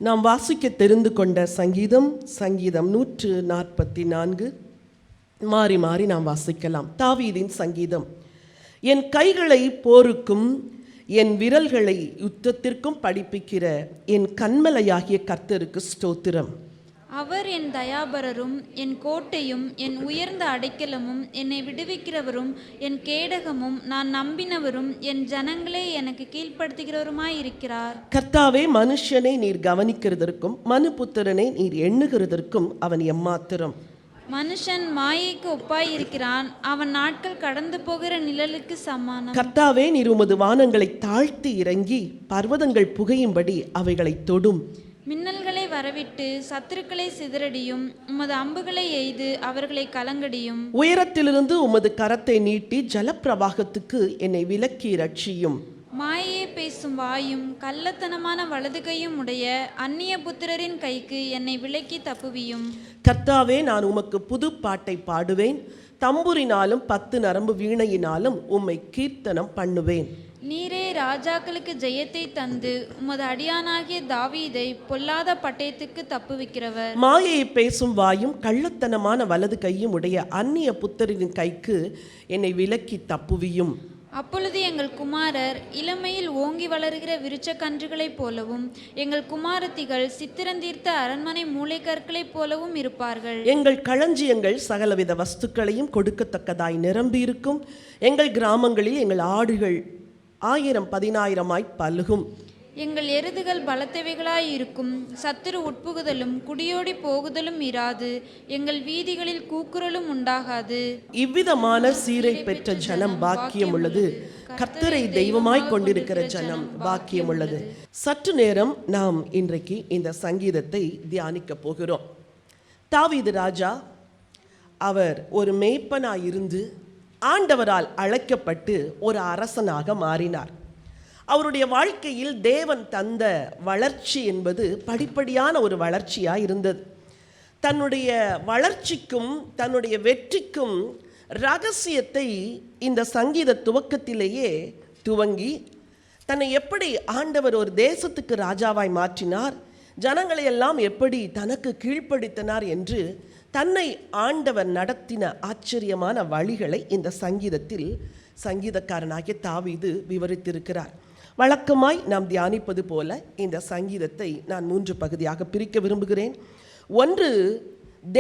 நாம் வாசிக்க தெரிந்து கொண்ட சங்கீதம் 144. மாறி மாறி நாம் வாசிக்கலாம். தாவீதின் சங்கீதம். என் கைகளை போருக்கும் என் விரல்களை யுத்தத்திற்கும் படிப்பிக்கிற என் கன்மலையாகிய கர்த்தருக்கு ஸ்தோத்திரம். அவர் என் தயாபரரும் என் கோட்டையும் என் உயர்ந்த அடைக்கலமும் என்னை விடுவிக்கிறவரும் என் கேடகமும் நான் நம்பினவரும் என் ஜனங்களே எனக்கு கீழ்ப்படுத்துகிறவருமாயிருக்கிறார். கர்த்தாவே, மனுஷனை நீர் கவனிக்கிறதற்கும் மனுபுத்திரனை நீர் எண்ணுகிறதற்கும் அவன் எம்மாத்திரம். மனுஷன் மாயைக்கு ஒப்பாயிருக்கிறான், அவன் நாட்கள் கடந்து போகிற நிழலுக்கு சமானம். கர்த்தாவே, நீர் உமது வானங்களை தாழ்த்தி இறங்கி பர்வதங்கள் புகையும்படி அவைகளை தொடும். மின்னல்களை வரவிட்டு சத்துருக்களை சிதறடியும், உமது அம்புகளை எய்து அவர்களை கலங்கடியும். உயரத்திலிருந்து உமது கரத்தை நீட்டி ஜலப்பிரவாகத்துக்கு என்னை விலக்கி ரட்சியும். மாயையை பேசும் வாயும் கள்ளத்தனமான வலது கையும் உடைய அந்நிய புத்திரரின் கைக்கு என்னை விலக்கி தப்புவியும். கர்த்தாவே, நான் உமக்கு புது பாட்டை பாடுவேன், தம்புரினாலும் 10 நரம்பு வீணையினாலும் உம்மை கீர்த்தனம் பண்ணுவேன். நீரே ராஜாக்களுக்கு ஜெயத்தை தந்து உமது அடியானாகிய தாவீதை பொல்லாத பட்டயத்துக்கு தப்புவிக்கிறவர். மாயையை பேசும் வாயும் கள்ளத்தனமான வலது கையும் உடைய அந்நிய புத்திரரின் கைக்கு என்னை விலக்கி தப்புவியும். அப்பொழுது எங்கள் குமாரர் இளமையில் ஓங்கி வளர்கிற விருட்ச கன்றுகளைப் போலவும் எங்கள் குமாரத்திகள் சித்திரந்தீர்த்த அரண்மனை மூளைக்கற்களைப் போலவும் இருப்பார்கள். எங்கள் களஞ்சியங்கள் சகலவித வஸ்துக்களையும் கொடுக்கத்தக்கதாய் நிரம்பியிருக்கும். எங்கள் கிராமங்களில் எங்கள் ஆடுகள் 1000-10,000 பல்கும். எங்கள் எருதுகள் பலத்தவைகளாயிருக்கும். சத்துரு உட்புகுதலும் குடியோடி போகுதலும் இராது. எங்கள் வீதிகளில் கூக்குரலும் உண்டாகாது. இவ்விதமான சீரை பெற்ற ஜனம் பாக்கியம் உள்ளது. கர்த்தரை தெய்வமாய் கொண்டிருக்கிற ஜனம் பாக்கியம் உள்ளது. சற்று நேரம் நாம் இன்றைக்கு இந்த சங்கீதத்தை தியானிக்க போகிறோம். தாவீது ராஜா, அவர் ஒரு மேய்ப்பனாயிருந்து ஆண்டவரால் அழைக்கப்பட்டு ஒரு அரசனாக மாறினார். அவருடைய வாழ்க்கையில் தேவன் தந்த வளர்ச்சி என்பது படிப்படியான ஒரு வளர்ச்சியாக இருந்தது. தன்னுடைய வளர்ச்சிக்கும் தன்னுடைய வெற்றிக்கும் ரகசியத்தை இந்த சங்கீத துவக்கத்திலேயே துவங்கி, தன்னை எப்படி ஆண்டவர் ஒரு தேசத்துக்கு ராஜாவாய் மாற்றினார், ஜனங்களை எல்லாம் எப்படி தனக்கு கீழ்ப்படுத்தினார் என்று தன்னை ஆண்டவர் நடத்தின ஆச்சரியமான வழிகளை இந்த சங்கீதத்தில் சங்கீதக்காரனாகிய தாவீது விவரித்திருக்கிறார். வழக்கமாய் நாம் தியானிப்பது போல இந்த சங்கீதத்தை நான் 3 பகுதியாக பிரிக்க விரும்புகிறேன். ஒன்று,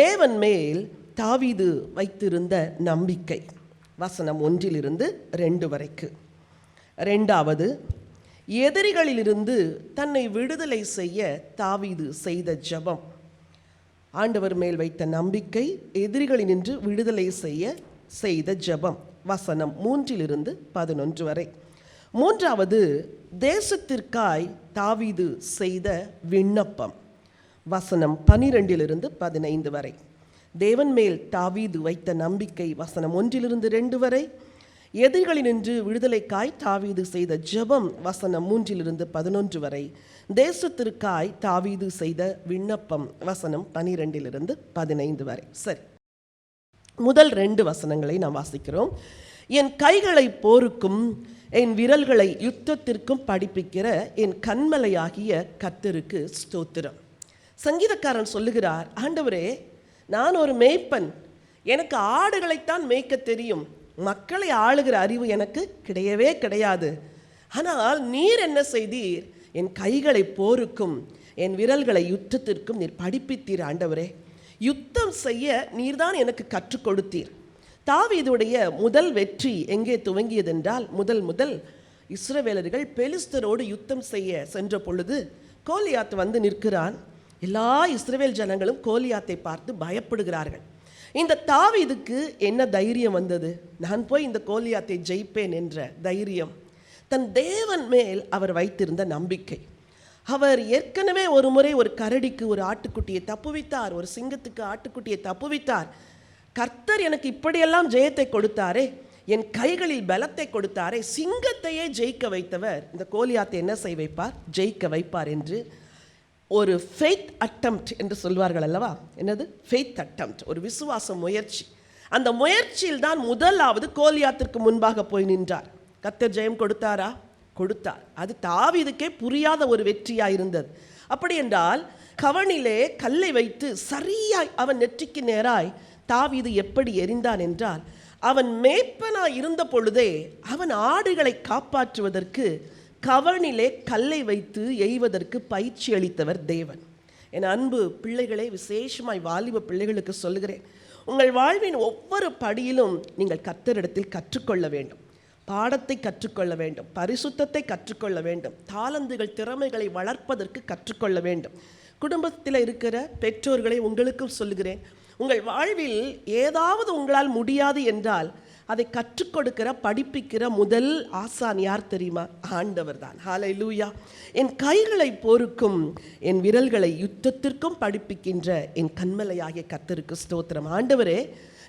தேவன் மேல் தாவீது வைத்திருந்த நம்பிக்கை, வசனம் 1-2 வரைக்கு. 2வது, எதிரிகளிலிருந்து தன்னை விடுதலை செய்ய தாவீது செய்த ஜெபம். ஆண்டவர் மேல் வைத்த நம்பிக்கை, எதிரிகளினின்று விடுதலை செய்த ஜெபம், வசனம் 3-11 வரை. 3வது, தேசத்திற்காய் தாவீது செய்த விண்ணப்பம், வசனம் 12-15 வரை. தேவன் மேல் தாவீது வைத்த நம்பிக்கை, வசனம் 1-2 வரை. எதிரிகளினின்று விடுதலைக்காய் தாவீது செய்த ஜெபம், வசனம் 3-11 வரை. தேசத்திற்காய் தாவீது செய்த விண்ணப்பம், வசனம் 12-15 வரை. சரி, முதல் 2 வசனங்களை நாம் வாசிக்கிறோம். என் கைகளை போருக்கும் என் விரல்களை யுத்தத்திற்கும் படிப்பிக்கிற என் கன்மலையாகிய கர்த்தருக்கு ஸ்தோத்திரம். சங்கீதக்காரன் சொல்லுகிறார், ஆண்டவரே, நான் ஒரு மேய்ப்பன், எனக்கு ஆடுகளைத்தான் மேய்க்க தெரியும், மக்களை ஆளுகிற அறிவு எனக்கு கிடையவே கிடையாது. ஆனால் நீர் என்ன செய்தீர்? என் கைகளை போருக்கும் என் விரல்களை யுத்தத்திற்கும் நீர் படிப்பித்தீர். ஆண்டவரே, யுத்தம் செய்ய நீர்தான் எனக்கு கற்றுக் கொடுத்தீர். தாவீதுடைய முதல் வெற்றி எங்கே துவங்கியதென்றால், முதல் இஸ்ரவேலர்கள் பெலிஸ்தரோடு யுத்தம் செய்ய சென்ற பொழுது கோலியாத் வந்து நிற்கிறான். எல்லா இஸ்ரவேல் ஜனங்களும் கோலியாத்தை பார்த்து பயப்படுகிறார்கள். இந்த தாவீதுக்கு என்ன தைரியம் வந்தது? நான் போய் இந்த கோலியாத்தை ஜெயிப்பேன் என்ற தைரியம், தன் தேவன் மேல் அவர் வைத்திருந்த நம்பிக்கை. அவர் ஏற்கனவே ஒரு முறை ஒரு கரடிக்கு ஒரு ஆட்டுக்குட்டியை தப்புவித்தார், ஒரு சிங்கத்துக்கு ஆட்டுக்குட்டியை தப்புவித்தார். கர்த்தர் எனக்கு இப்படியெல்லாம் ஜெயத்தை கொடுத்தாரே, என் கைகளில் பலத்தை கொடுத்தாரே, சிங்கத்தையே ஜெயிக்க வைத்தவர் இந்த கோலியாத்தை என்ன செய்ய வைப்பார்? ஜெயிக்க வைப்பார் என்று ஒரு ஃபெய்த் அட்டெம்ப்ட் என்று சொல்வார்கள் அல்லவா? என்னது ஃபெய்த் அட்டெம்ப்ட்? ஒரு விசுவாச முயற்சி. அந்த முயற்சியில் தான் முதலாவது கோலியாத்திற்கு முன்பாக போய் நின்றார். கர்த்தர் ஜெயம் கொடுத்தாரா? கொடுத்தார். அது தாவீதுக்கே புரியாத ஒரு வெற்றியாக இருந்தது. அப்படி என்றால் கவனிலே கல்லை வைத்து சரியாய் அவன் நெற்றிக்கு நேராய் தாவீது எப்படி எறிந்தான் என்றால், அவன் மேய்ப்பனாய் இருந்த பொழுதே அவன் ஆடுகளை காப்பாற்றுவதற்கு கவனிலே கல்லை வைத்து எய்வதற்கு பயிற்சி அளித்தவர் தேவன். என் அன்பு பிள்ளைகளே, விசேஷமாய் வாலிப பிள்ளைகளுக்கு சொல்லுகிறேன், உங்கள் வாழ்வின் ஒவ்வொரு படியிலும் நீங்கள் கர்த்தரிடத்தில் கற்றுக்கொள்ள வேண்டும். பாடத்தை கற்றுக்கொள்ள வேண்டும், பரிசுத்தத்தை கற்றுக்கொள்ள வேண்டும், தாளந்துகள் திறமைகளை வளர்ப்பதற்கு கற்றுக்கொள்ள வேண்டும். குடும்பத்தில் இருக்கிற பெற்றோர்களை உங்களுக்கும் சொல்லுகிறேன், உங்கள் வாழ்வில் ஏதாவது உங்களால் முடியாது என்றால் அதை கற்றுக் கொடுக்கிற படிப்பிக்கிற முதல் ஆசான் யார் தெரியுமா? ஆண்டவர் தான். ஹல்லேலூயா. என் கைகளை போருக்கும் என் விரல்களை யுத்தத்திற்கும் படிப்பிக்கின்ற என் கண்மலையாகிய கர்த்தருக்கு ஸ்தோத்திரம். ஆண்டவரே,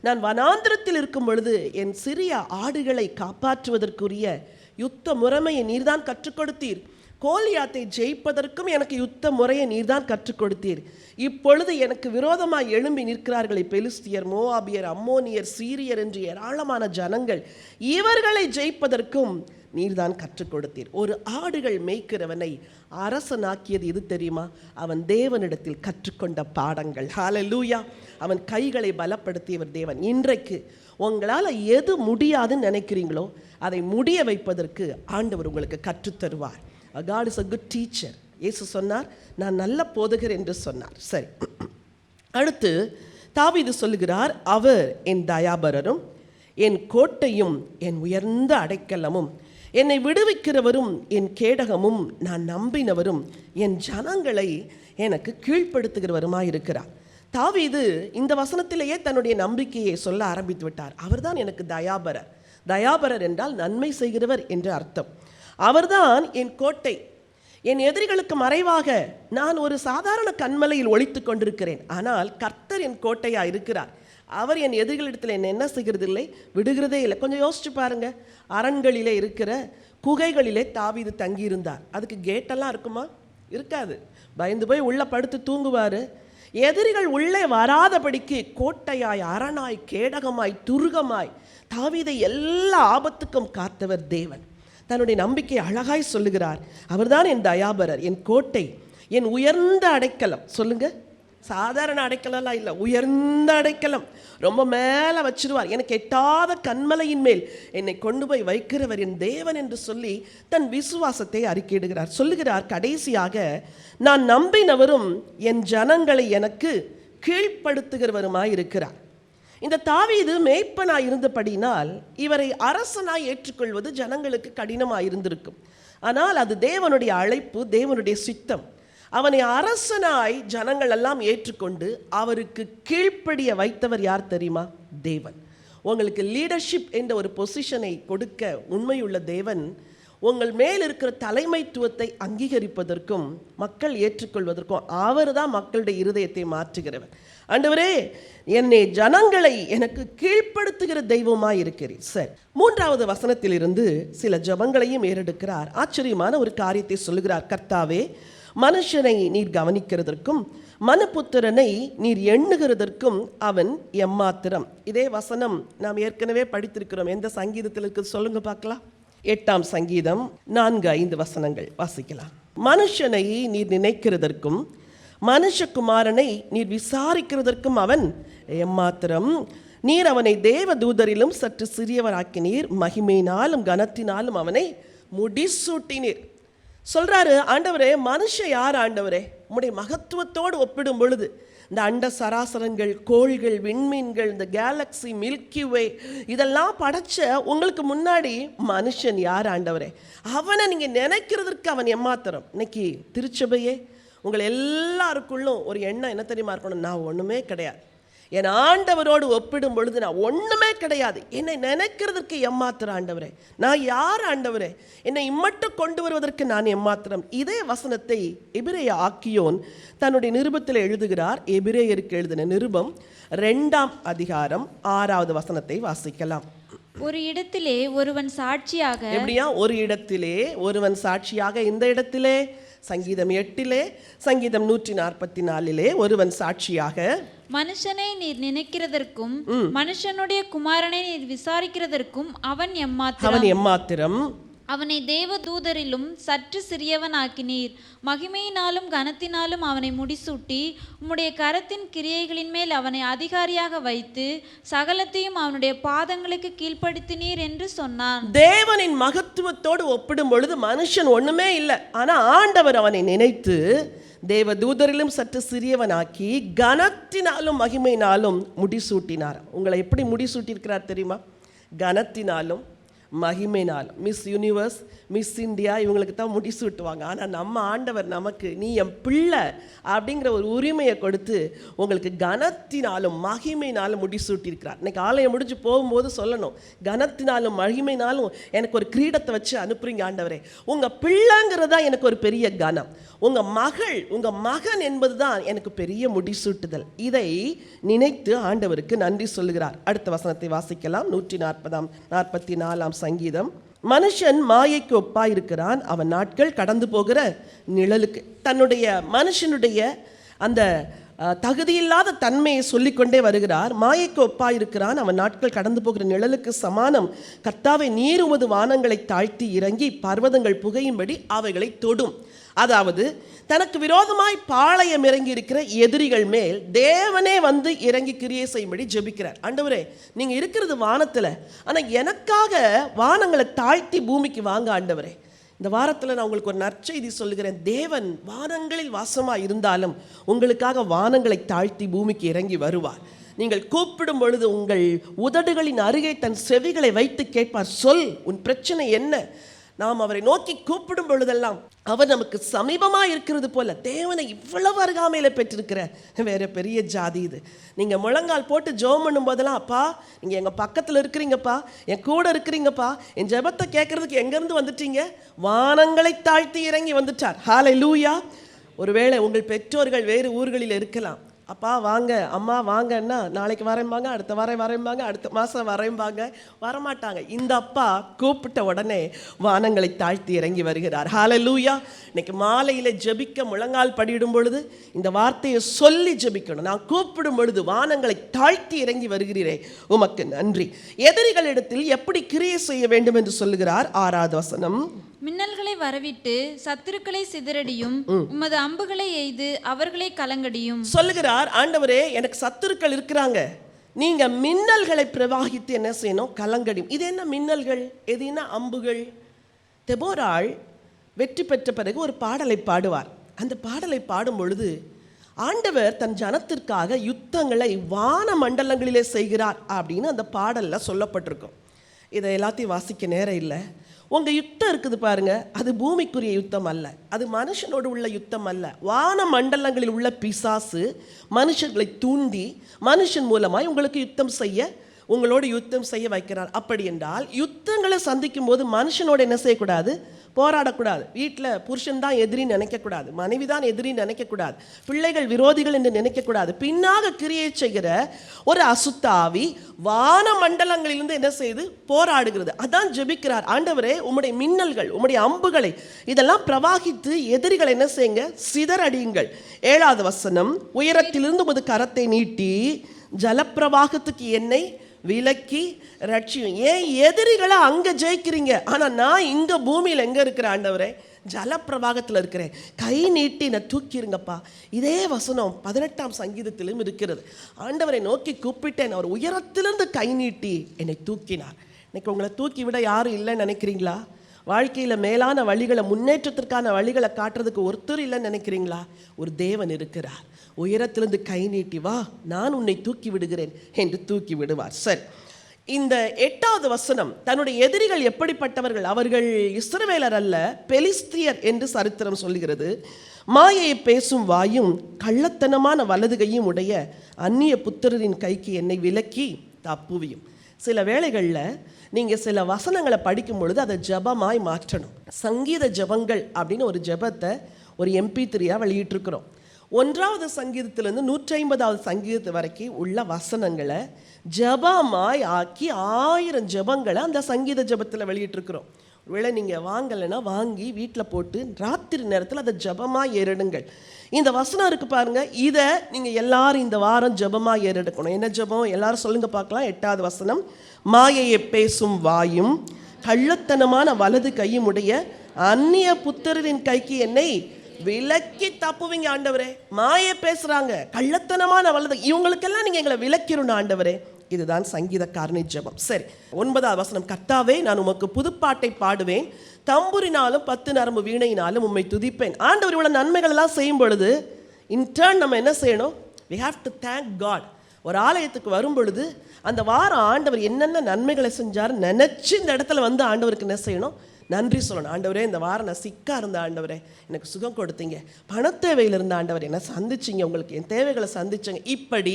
நான் வனாந்திரத்தில் இருக்கும் பொழுது என் சிறிய ஆடுகளை காப்பாற்றுவதற்குரிய யுத்த முறைமையை நீர்தான் கற்றுக் கொடுத்தீர். கோலியாத்தை ஜெயிப்பதற்கும் எனக்கு யுத்த முறையை நீர்தான் கற்றுக் கொடுத்தீர். இப்பொழுது எனக்கு விரோதமாய் எழும்பி நிற்கிறார்களே, பெலிஸ்தியர், மோவாபியர், அம்மோனியர், சீரியர் என்று ஏராளமான ஜனங்கள், இவர்களை ஜெயிப்பதற்கும் நீர்தான் கற்றுக் கொடுத்தீர். ஒரு ஆடுகள் மேய்க்கிறவனை அரசனாக்கியது எது தெரியுமா? அவன் தேவனிடத்தில் கற்றுக்கொண்ட பாடங்கள். ஹல்லேலூயா. அவன் கைகளை பலப்படுத்தியவர் தேவன். இன்றைக்கு உங்களால் எது முடியாதுன்னு நினைக்கிறீங்களோ அதை முடிய வைப்பதற்கு ஆண்டவர் உங்களுக்கு கற்றுத்தருவார். God is a good teacher. இயேசு சொன்னார், நான் நல்ல போதகர் என்று சொன்னார். சரி, அடுத்து தாவீது சொல்லுகிறார், அவர் என் தயாபரரும் என் கோட்டையும் என் உயர்ந்த அடைக்கலமும் என்னை விடுவிக்கிறவரும் என் கேடகமும் நான் நம்பினவரும் என் ஜனங்களை எனக்கு கீழ்ப்படுத்துகிறவருமாய் இருக்கிறார். தாவீது இந்த வசனத்திலேயே தன்னுடைய நம்பிக்கையை சொல்ல ஆரம்பித்து விட்டார். அவர்தான் எனக்கு தயாபரர். தயாபரர் என்றால் நன்மை செய்கிறவர் என்று அர்த்தம். அவர்தான் என் கோட்டை. என் எதிரிகளுக்கு மறைவாக நான் ஒரு சாதாரண கண்மலையில் ஒளித்து கொண்டிருக்கிறேன். ஆனால் கர்த்தர் என் கோட்டையாக இருக்கிறார். அவர் என் எதிரிகளிடத்தில் என்ன செய்கிறது இல்லை, விடுகிறதே இல்லை. கொஞ்சம் யோசிச்சு பாருங்க, அரண்களிலே இருக்கிற குகைகளிலே தாவீது தங்கியிருந்தார். அதுக்கு கேட்டெல்லாம் இருக்குமா? இருக்காது. பயந்து போய் உள்ள படுத்து தூங்குவார். எதிரிகள் உள்ளே வராதபடிக்கு கோட்டையாய், அரணாய், கேடகமாய், துருகமாய் தாவீதை எல்லா ஆபத்துக்கும் காத்தவர் தேவன். தன்னுடைய நம்பிக்கை அழகாய் சொல்லுகிறார், அவர்தான் என் தயாபரர், என் கோட்டை, என் உயர்ந்த அடைக்கலம். சொல்லுங்க, சாதாரண அடைக்கலம்லாம் இல்லை, உயர்ந்த அடைக்கலம். ரொம்ப மேலே வச்சிருவார். எனக்கு எட்டாத கண்மலையின் மேல் என்னை கொண்டு போய் வைக்கிறவர் என் தேவன் என்று சொல்லி தன் விசுவாசத்தை அறிக்கையிடுகிறார். சொல்லுகிறார் கடைசியாக, நான் நம்பினவரும் என் ஜனங்களை எனக்கு கீழ்ப்படுத்துகிறவருமாய் இருக்கிறார். இந்த தாவீது மேய்ப்பனாய் இருந்தபடினால் இவரை அரசனாய் ஏற்றுக்கொள்வது ஜனங்களுக்கு கடினமாக இருந்திருக்கும். ஆனால் அது தேவனுடைய அழைப்பு, தேவனுடைய சித்தம். அவனை அரசனாய் ஜனங்கள் எல்லாம் ஏற்றுக்கொண்டு அவருக்கு கீழ்ப்படிய வைத்தவர் யார் தெரியுமா? தேவன். உங்களுக்கு லீடர்ஷிப் என்ற ஒரு பொசிஷனை கொடுக்க உண்மையுள்ள தேவன் உங்கள் மேல் இருக்கிற தலைமைத்துவத்தை அங்கீகரிப்பதற்கும் மக்கள் ஏற்றுக்கொள்வதற்கும் அவர் தான் மக்களுடைய இருதயத்தை மாற்றுகிறவர். ஆண்டவரே, என்னை ஜனங்களை எனக்கு கீழ்ப்படுத்துகிற தெய்வமாய் இருக்கிறீர். சரி, 3வது வசனத்திலிருந்து சில ஜபங்களையும் ஏறெடுக்கிறார். ஆச்சரியமான ஒரு காரியத்தை சொல்லுகிறார். கர்த்தாவே, மனுஷனை நீர் கவனிக்கிறதற்கும் மனுபுத்திரனை நீர் எண்ணுகிறதற்கும் அவன் எம்மாத்திரம். இதே வசனம் நாம் ஏற்கனவே படித்திருக்கிறோம். எந்த சங்கீதத்தில் இருக்கு சொல்லுங்க பார்க்கலாம். 8ஆம் சங்கீதம் 4-5 வசனங்கள் வாசிக்கலாம். மனுஷனை நீர் நினைக்கிறதற்கும் மனுஷகுமாரனை நீர் விசாரிக்கிறதற்கும் அவன் எம்மாத்திரம். நீர் அவனை தேவ தூதரிலும் சற்று சிறியவராக்கினீர், மகிமையினாலும் கனத்தினாலும் அவனை முடிசூட்டினீர். சொல்றாரு, ஆண்டவரே, மனுஷன் யார் ஆண்டவரே? உம்முடைய மகத்துவத்தோடு ஒப்பிடும் பொழுது இந்த அண்ட சராசரங்கள், கோள்கள், விண்மீன்கள், இந்த கேலக்ஸி, மில்கி வே, இதெல்லாம் படைச்ச உங்களுக்கு முன்னாடி மனுஷன் யார் ஆண்டவரே? அவனை நீங்கள் நினைக்கிறதுக்கு அவன் எம்மாத்திரம். இன்னைக்கு திருச்சபையே, உங்கள் எல்லாருக்குள்ளும் ஒரு எண்ணம் என்ன தெரியுமா இருக்கணும்? நான் ஒன்றுமே கிடையாது. என் ஆண்டவரோடு ஒப்பிடும் பொழுது நான் ஒன்றுமே கிடையாது. என்னை நினைக்கிறதுக்கு எம்மாத்திரம் ஆண்டவரே. நான் யார் ஆண்டவரே? என்னை இம்மட்டும் கொண்டு வருவதற்கு நான் எம்மாத்திரம். இதே வசனத்தை எபிரேய ஆக்கியோன் தன்னுடைய நிருபத்தில் எழுதுகிறார். எபிரேயருக்கு எழுதின நிருபம் 2ஆம் அதிகாரம் 6வது வசனத்தை வாசிக்கலாம். ஒரு இடத்திலே ஒருவன் சாட்சியாக. எப்படியா? ஒரு இடத்திலே ஒருவன் சாட்சியாக. இந்த இடத்திலே சங்கீதம் 8, சங்கீதம் 144 ஒருவன் சாட்சியாக. மனுஷனை நீர் நினைக்கிறதற்கும் மனுஷனுடைய குமாரனை நீர் விசாரிக்கிறதற்கும் அவன் எம்மாத்திரம். அவன் எம்மாத்திரம். அவனை தேவதூதரிலும் சற்று சிறியவனாக்கினீர். மகிமையினாலும் கனத்தினாலும் அவனை முடிசூட்டி உம்முடைய கரத்தின் கிரியைகளின் மேல் அவனை அதிகாரியாக வைத்து சகலத்தையும் அவனுடைய பாதங்களுக்கு கீழ்ப்படுத்தினீர் என்று சொன்னான். தேவனின் மகத்துவத்தோடு ஒப்பிடும் பொழுது மனுஷன் ஒண்ணுமே இல்லை. ஆனா ஆண்டவர் அவனை நினைத்து தேவதூதரிலும் சற்று சிறியவனாக்கி கனத்தினாலும் மகிமையினாலும் முடிசூட்டினார். உங்களை எப்படி முடிசூட்டியிருக்கிறார் தெரியுமா? கனத்தினாலும் மகிமைனாலும். மிஸ் யூனிவர்ஸ், மிஸ் இந்தியா இவங்களுக்கு தான் முடிசூட்டுவாங்க. ஆனால் நம்ம ஆண்டவர் நமக்கு நீ என் பிள்ளை அப்படிங்கிற ஒரு உரிமையை கொடுத்து உங்களுக்கு கனத்தினாலும் மகிமைனாலும் முடிசூட்டியிருக்கிறார். இன்னைக்கு ஆலயம் முடிஞ்சு போகும்போது சொல்லணும், கனத்தினாலும் மகிமைனாலும் எனக்கு ஒரு கிரீடத்தை வச்சு அனுப்புறீங்க ஆண்டவரே. உங்கள் பிள்ளைங்கிறது தான் எனக்கு ஒரு பெரிய கனம். உங்கள் மகள், உங்கள் மகன் என்பது தான் எனக்கு பெரிய முடிசூட்டுதல். இதை நினைத்து ஆண்டவருக்கு நன்றி சொல்லுகிறார். அடுத்த வசனத்தை வாசிக்கலாம். 144 சங்கீதம். மனுஷன் மாயைக்கு ஒப்பாயிருக்கிறான், அவன் நாட்கள் கடந்து போகிற நிழலுக்கு. தன்னுடைய மனுஷனுடைய அந்த தகுதியில்லாத தன்மையை சொல்லிக்கொண்டே வருகிறார். மாயைக்கு ஒப்பாயிருக்கிறான், அவன் நாட்கள் கடந்து போகிற நிழலுக்கு சமானம். கர்த்தாவே, நீர் உமது வானங்களை தாழ்த்தி இறங்கி பர்வதங்கள் புகையும்படி அவைகளை தொடும். அதாவது தனக்கு விரோதமாய் பாளையம் இறங்கி இருக்கிற எதிரிகள் மேல் தேவனே வந்து இறங்கி கிரியை செய்யும்படி ஜெபிக்கிறார். ஆண்டவரே, நீங்க இருக்கிறது வானத்துல, ஆனா எனக்காக வானங்களை தாழ்த்தி பூமிக்கு வாங்க ஆண்டவரே. இந்த வாரத்தில் நான் உங்களுக்கு ஒரு நற்செய்தி சொல்லுகிறேன். தேவன் வானங்களில் வாசமாக இருந்தாலும் உங்களுக்காக வானங்களை தாழ்த்தி பூமிக்கு இறங்கி வருவார். நீங்கள் கூப்பிடும் பொழுது உங்கள் உதடுகளின் அருகே தன் செவிகளை வைத்து கேட்பார். சொல், உன் பிரச்சனை என்ன? நாம் அவரை நோக்கி கூப்பிடும் பொழுதெல்லாம் அவர் நமக்கு சமீபமாக இருக்கிறது போல. தேவனை இவ்வளவு அருகாமையில் பெற்றிருக்கிற வேற பெரிய ஜாதி இது. நீங்கள் முழங்கால் போட்டு ஜெபம் பண்ணும் போதெல்லாம், அப்பா நீங்கள் எங்கள் பக்கத்தில் இருக்கிறீங்கப்பா, என் கூட இருக்கிறீங்கப்பா, என் ஜெபத்தை கேட்கறதுக்கு எங்கேருந்து வந்துட்டீங்க? வானங்களை தாழ்த்தி இறங்கி வந்துட்டார். ஹல்லேலூயா. ஒருவேளை உங்கள் பெற்றோர்கள் வேறு ஊர்களில் இருக்கலாம். அப்பா வாங்க, அம்மா வாங்கன்னா நாளைக்கு வரேம்பாங்க, அடுத்த வாரம் வரேம்பாங்க, அடுத்த மாதம் வரேம்பாங்க, வரமாட்டாங்க. இந்த அப்பா கூப்பிட்ட உடனே வானங்களை தாழ்த்தி இறங்கி வருகிறார். ஹல்லேலூயா. இன்னைக்கு மாலையில் ஜெபிக்க முழங்கால் படியிடும் பொழுது இந்த வார்த்தையை சொல்லி ஜெபிக்கணும். நான் கூப்பிடும் பொழுது வானங்களை தாழ்த்தி இறங்கி வருகிறீரே, உமக்கு நன்றி. எதிரிகளிடத்தில் எப்படி கிரியை செய்ய வேண்டும் என்று சொல்லுகிறார். 6வது வசனம். மின்னல்களை வரவிட்டு சத்துருக்களை சிதறடியும், உமது அம்புகளை எய்து அவர்களை கலங்கடியும். சொல்லுகிறார், ஆண்டவரே எனக்கு சத்துருக்கள் இருக்கிறாங்க, நீங்க மின்னல்களை பிரவாகித்து என்ன செய்யணும்? கலங்கடியும். இது என்ன மின்னல்கள்? எது என்ன அம்புகள்? தெபோராள் வெற்றி பெற்ற பிறகு ஒரு பாடலை பாடுவார். அந்த பாடலை பாடும் பொழுது ஆண்டவர் தன் ஜனத்திற்காக யுத்தங்களை வான மண்டலங்களிலே செய்கிறார் அப்படின்னு அந்த பாடல்ல சொல்லப்பட்டிருக்கும். இதை எல்லாத்தையும் வாசிக்க நேரம் இல்லை. உங்கள் யுத்தம் இருக்குது பாருங்க, அது பூமிக்குரிய யுத்தம் அல்ல, அது மனுஷனோடு உள்ள யுத்தம் அல்ல. வான மண்டலங்களில் உள்ள பிசாசு மனுஷர்களை தூண்டி மனுஷன் மூலமாய் உங்களுக்கு யுத்தம் செய்ய, உங்களோடு யுத்தம் செய்ய வைக்கிறார். அப்படி என்றால் யுத்தங்களை சந்திக்கும் போது மனுஷனோடு என்ன செய்யக்கூடாது? போராடக்கூடாது. வீட்டில் புருஷன் தான் எதிரின்னு நினைக்கக்கூடாது, மனைவி தான் எதிரின்னு நினைக்கக்கூடாது, பிள்ளைகள் விரோதிகள் என்று நினைக்கக்கூடாது. பின்னாக கிரியை செய்கிற ஒரு அசுத்தாவி வான மண்டலங்களிலிருந்து என்ன செய்து போராடுகிறது. அதான் ஜெபிக்கிறார். ஆண்டவரே, உம்முடைய மின்னல்கள், உம்முடைய அம்புகளை இதெல்லாம் பிரவாகித்து எதிரிகளை என்ன செய்யுங்க? சிதறடியுங்கள். 7வது வசனம். உயரத்திலிருந்து உமது கரத்தை நீட்டி ஜலப்பிரவாகத்துக்கு என்னை விலக்கி ரட்சியும். ஏன் எதிரிகளை அங்க ஜெயிக்கிறீங்க, ஆனா நான் இங்க பூமியில் எங்க இருக்கிறேன் ஆண்டவரே? ஜலப்பிரவாகத்தில் இருக்கிறேன். கை நீட்டி என்னை தூக்கிருங்கப்பா. இதே வசனம் 18ஆம் சங்கீதத்திலும் இருக்கிறது. ஆண்டவரை நோக்கி கூப்பிட்டேன், அவர் உயரத்திலிருந்து கை நீட்டி என்னை தூக்கினார். இன்னைக்கு உங்களை தூக்கி விட யாரும் இல்லைன்னு நினைக்கிறீங்களா? வாழ்க்கையில் மேலான வழிகளை, முன்னேற்றத்திற்கான வழிகளை காட்டுறதுக்கு ஒருத்தர் இல்லைன்னு நினைக்கிறீங்களா? ஒரு தேவன் இருக்கிறார். உயரத்திலிருந்து கை நீட்டி வா, நான் உன்னை தூக்கி விடுகிறேன் என்று தூக்கி விடுவார். சரி, இந்த 8வது வசனம் தன்னுடைய எதிரிகள் எப்படிப்பட்டவர்கள்? அவர்கள் இஸ்ரவேலர் அல்ல, பெலிஸ்தியர் என்று சரித்திரம் சொல்லுகிறது. மாயையை பேசும் வாயும் கள்ளத்தனமான வலதுகையும் உடைய அந்நிய புத்திரரின் கைக்கு என்னை விலக்கி தப்புவியும். சில வேளைகளில் நீங்கள் சில வசனங்களை படிக்கும் பொழுது அதை ஜபமாய் மாற்றணும். சங்கீத ஜபங்கள் அப்படின்னு ஒரு ஜபத்தை ஒரு MP3 வெளியிட்டிருக்கிறோம். 1வது சங்கீதத்திலேருந்து 150வது சங்கீதத்து வரைக்கும் உள்ள வசனங்களை ஜபமாய் ஆக்கி 1000 ஜபங்களை அந்த சங்கீத ஜபத்தில் வெளியிட்டிருக்கிறோம். ஒருவேளை நீங்கள் வாங்கலைன்னா வாங்கி வீட்டில் போட்டு ராத்திரி நேரத்தில் அதை ஜபமாக ஏறிடுங்கள். இந்த வசனம் இருக்கு பாருங்க, இதை நீங்கள் எல்லாரும் இந்த வாரம் ஜபமாக ஏறெடுக்கணும். என்ன ஜபம்? எல்லாரும் சொல்லுங்க பார்க்கலாம். 8வது வசனம். மாயையை பேசும் வாயும் கள்ளத்தனமான வலது கையும் உடைய அந்நிய புத்திரரின் கைக்கு என்னை விலக்கி தப்புவீங்க ஆண்டவரே. மாய பேசுறாங்க, கள்ளத்தனமான வலது, இவங்களுக்கெல்லாம் நீங்க எங்களை விலக்கிடணும் ஆண்டவரே. இதுதான் சங்கீதக்காரனின் ஜெபம். சரி, 9வது வசனம். கர்த்தாவே, நான் உமக்கு புதுப்பாட்டை பாடுவேன், தம்புரினாலும் 10 நரம்பு வீணையினாலும் உம்மை துதிப்பேன். ஆண்டவர் இவ்வளவு நன்மைகள் எல்லாம் செய்யும் பொழுது இன்டர்ன் நம்ம என்ன செய்யணும்? we have to thank God. ஒரு ஆலயத்துக்கு வரும் பொழுது அந்த வாரம் ஆண்டவர் என்னென்ன நன்மைகளை செஞ்சார் நினைச்சு இந்த இடத்துல வந்து ஆண்டவருக்கு என்ன செய்யணும்? நன்றி சொல்லணும். ஆண்டவரே, இந்த வாரம் நான் சிக்கா இருந்த ஆண்டவரே, எனக்கு சுகம் கொடுத்தீங்க. பணத்தேவையில் இருந்த ஆண்டவர் என்ன சந்திச்சிங்க, உங்களுக்கு என் தேவைகளை சந்திச்சங்க. இப்படி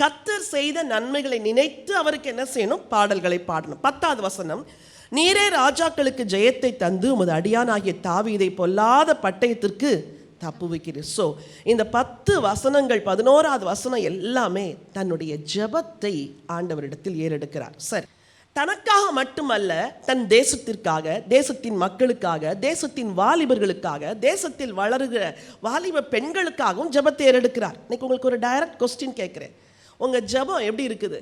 கர்த்தர் செய்த நன்மைகளை நினைத்து அவருக்கு என்ன செய்யணும்? பாடல்களை பாடணும். 10வது வசனம். நீரே ராஜாக்களுக்கு ஜெயத்தை தந்து உமது அடியானாகிய தாவீதை பொல்லாத பட்டயத்திற்கு தப்புவிக்கிறீர். ஸோ இந்த 10 வசனங்கள், 11வது வசனம் எல்லாமே தன்னுடைய ஜெபத்தை ஆண்டவரிடத்தில் ஏறெடுக்கிறார். சரி, தனக்காக மட்டுமல்ல, தன் தேசத்திற்காக, தேசத்தின் மக்களுக்காக, தேசத்தின் வாலிபர்களுக்காக, தேசத்தில் வளருகிற வாலிப பெண்களுக்காகவும் ஜெபத்தை ஏறெடுக்கிறார். இன்னைக்கு உங்களுக்கு ஒரு டைரக்ட் கொஸ்டின் கேட்குறேன். உங்கள் ஜெபம் எப்படி இருக்குது?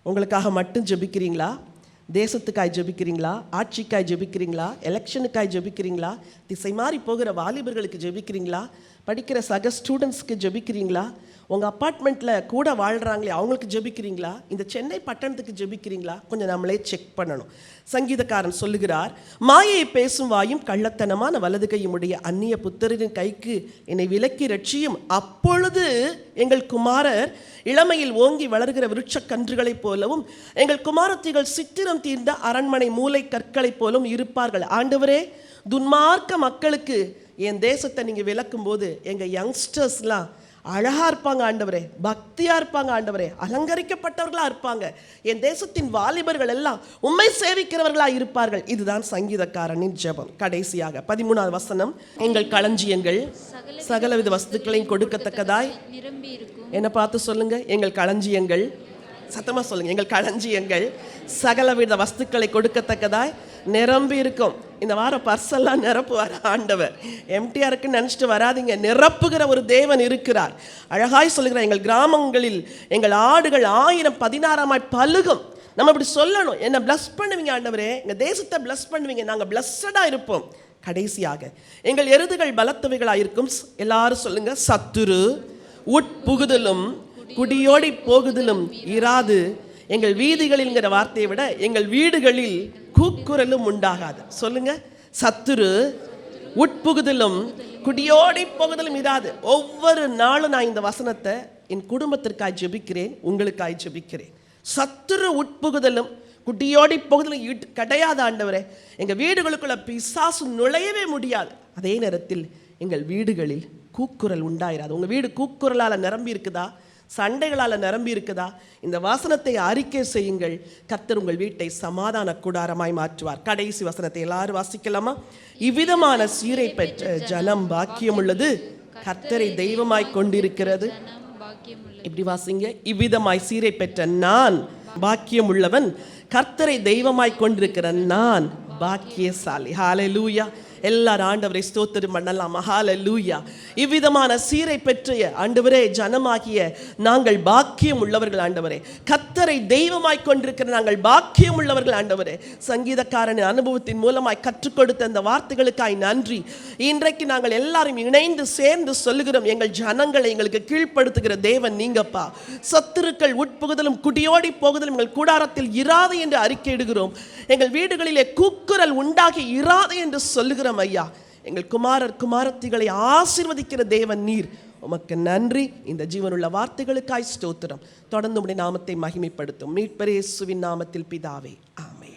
உங்களுக்காக மட்டும் ஜெபிக்கிறீங்களா? தேசத்துக்காய் ஜெபிக்கிறீங்களா? ஆட்சிக்காய் ஜெபிக்கிறீங்களா? எலெக்ஷனுக்காய் ஜெபிக்கிறீங்களா? திசை மாறி போகிற வாலிபர்களுக்கு ஜெபிக்கிறீங்களா? படிக்கிற சக ஸ்டூடெண்ட்ஸ்க்கு ஜெபிக்கிறீங்களா? உங்கள் அப்பார்ட்மெண்ட்டில் கூட வாழ்கிறாங்களே அவங்களுக்கு ஜெபிக்கிறீங்களா? இந்த சென்னை பட்டணத்துக்கு ஜெபிக்கிறீங்களா? கொஞ்சம் நம்மளே செக் பண்ணணும். சங்கீதக்காரன் சொல்லுகிறார், மாயை பேசும் வாயும் கள்ளத்தனமான வலது கையுமுடைய அந்நிய புத்திரரின் கைக்கு என்னை விலக்கி ரட்சியும். அப்பொழுது எங்கள் குமாரர் இளமையில் ஓங்கி வளர்கிற விருட்ச கன்றுகளைப் போலவும் எங்கள் குமாரத்திகள் சித்திரம் தீர்ந்த அரண்மனை மூளை கற்களைப் போலவும் இருப்பார்கள். ஆண்டவரே, துன்மார்க்க மக்களுக்கு என் தேசத்தை நீங்கள் விளக்கும் போது எங்கள் யங்ஸ்டர்ஸ்லாம் அழகாக இருப்பாங்க ஆண்டவரே, பக்தியாக இருப்பாங்க ஆண்டவரே, அலங்கரிக்கப்பட்டவர்களாக இருப்பாங்க. என் தேசத்தின் வாலிபர்கள் எல்லாம் உம்மை சேவிக்கிறவர்களாக இருப்பார்கள். இதுதான் சங்கீதக்காரனின் ஜெபம். கடைசியாக 13வது வசனம். எங்கள் களஞ்சியங்கள் சகலவித வஸ்துக்களையும் கொடுக்கத்தக்கதாய் நிரம்பி இருக்கும். என்ன பார்த்து சொல்லுங்க? எங்கள் களஞ்சியங்கள், சத்தமாக சொல்லுங்க, எங்கள் களஞ்சியங்கள் சகலவித வஸ்துக்களை கொடுக்கத்தக்கதாய் நிரம்பி இருக்கும். இந்த வாரம் பர்செல்லாம் நிரப்புவார் ஆண்டவர். எம்டிஆர் இருக்குன்னு நினச்சிட்டு வராதிங்க, நிரப்புகிற ஒரு தேவன் இருக்கிறார். அழகாய் சொல்லுகிறார், எங்கள் கிராமங்களில் எங்கள் ஆடுகள் 1000-16 பலுகும். நம்ம இப்படி சொல்லணும், என்ன பிளஸ் பண்ணுவீங்க ஆண்டவரே, எங்கள் தேசத்தை பிளஸ் பண்ணுவீங்க, நாங்கள் பிளஸ்ஸடாக இருப்போம். கடைசியாக எங்கள் எருதுகள் பலத்தவைகளாக இருக்கும். எல்லாரும் சொல்லுங்க, சத்துரு உட்புகுதலும் குடியோடி போகுதலும் இராது. எங்கள் வீதிகளில்ங்கிற வார்த்தையை விட எங்கள் வீடுகளில் கூக்குரலும் உண்டாகாது. சொல்லுங்க, சத்துரு உட்புகுதலும் குடியோடி போகுதலும் இராது. ஒவ்வொரு நாளும் நான் இந்த வசனத்தை என் குடும்பத்திற்காய் ஜெபிக்கிறேன், உங்களுக்காய் ஜெபிக்கிறேன். சத்துரு உட்புகுதலும் குடியோடி போகுதலும் கிடையாது ஆண்டவரே. எங்கள் வீடுகளுக்குள்ள பிசாசு நுழையவே முடியாது. அதே நேரத்தில் எங்கள் வீடுகளில் கூக்குரல் உண்டாயிராது. உங்கள் வீடு கூக்குரலால் நிரம்பி இருக்குதா? சண்டைகளால் நிரம்பி இருக்குதா? இந்த வசனத்தை அறிக்கை செய்யுங்கள். கர்த்தர் உங்கள் வீட்டை சமாதான கூடாரமாய் மாற்றுவார். கடைசி வசனத்தை எல்லாரும் வாசிக்கலாமா? இவ்விதமான சீரை பெற்ற ஜனம் பாக்கியம் உள்ளது, கர்த்தரை தெய்வமாய் கொண்டிருக்கிறது. இப்படி வாசிங்க, இவ்விதமாய் சீரை பெற்ற நான் பாக்கியம் உள்ளவன், கர்த்தரை தெய்வமாய் கொண்டிருக்கிற நான் பாக்கியசாலி. ஹல்லேலூயா. எல்லாரும் ஆண்டவரை ஸ்தோத்திரம் பண்ணலாம். ஹல்லேலூயா. இவ்விதமான சீரை பெற்ற ஆண்டவரே ஜனமாகிய நாங்கள் பாக்கியம் உள்ளவர்கள் ஆண்டவரே. கர்த்தரை தெய்வமாய் கொண்டிருக்கிற நாங்கள் பாக்கியம் உள்ளவர்கள் ஆண்டவரே. சங்கீதக்காரனின் அனுபவத்தின் மூலமாய் கற்றுக் கொடுத்த அந்த வார்த்தைகளுக்காய் நன்றி. இன்றைக்கு நாங்கள் எல்லாரும் இணைந்து சேர்ந்து சொல்லுகிறோம், எங்கள் ஜனங்களை எங்களுக்கு கீழ்ப்படுத்துகிற தேவன் நீங்கப்பா. சத்துருக்கள் உட்புகுதலும் குடியோடி போகுதலும் எங்கள் கூடாரத்தில் இராது என்று அறிக்கையிடுகிறோம். எங்கள் வீடுகளிலே கூக்குரல் உண்டாகி இராது என்று சொல்லுகிறோம் ஐயா. எங்கள் குமாரர் குமாரத்திகளை ஆசீர்வதிக்கிற தேவன் நீர். உமக்கு நன்றி. இந்த ஜீவனுள்ள வார்த்தைகளுக்காய் ஸ்தோத்திரம். தொடர்ந்து உம்முடைய நாமத்தை மகிமைப்படுத்தும் மீட்பர் இயேசுவின் நாமத்தில் பிதாவே, ஆமென்.